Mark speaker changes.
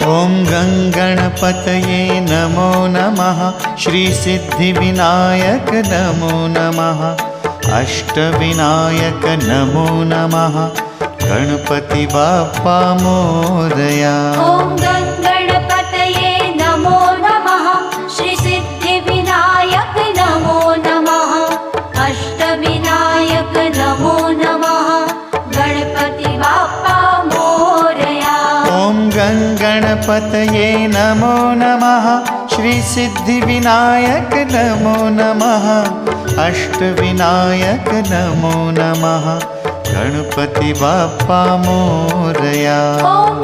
Speaker 1: ॐ गणपतये नमो नमः। श्री सिद्धिविनायक नमो नमः। अष्टविनायक नमो नमः। गणपति बाप्पा मोरया।
Speaker 2: ॐ गणपतये नमो नमः। श्री सिद्धिविनायक नमो नमः। अष्टविनायक नमो नमः। गणपति बाप्पा मोरया।
Speaker 1: ॐ गणपतये नमो नमः। श्री सिद्धिविनायक नमो नमः। अष्टविनायक नमो नमः। गणपति बाप्पा मोरया।
Speaker 2: ॐ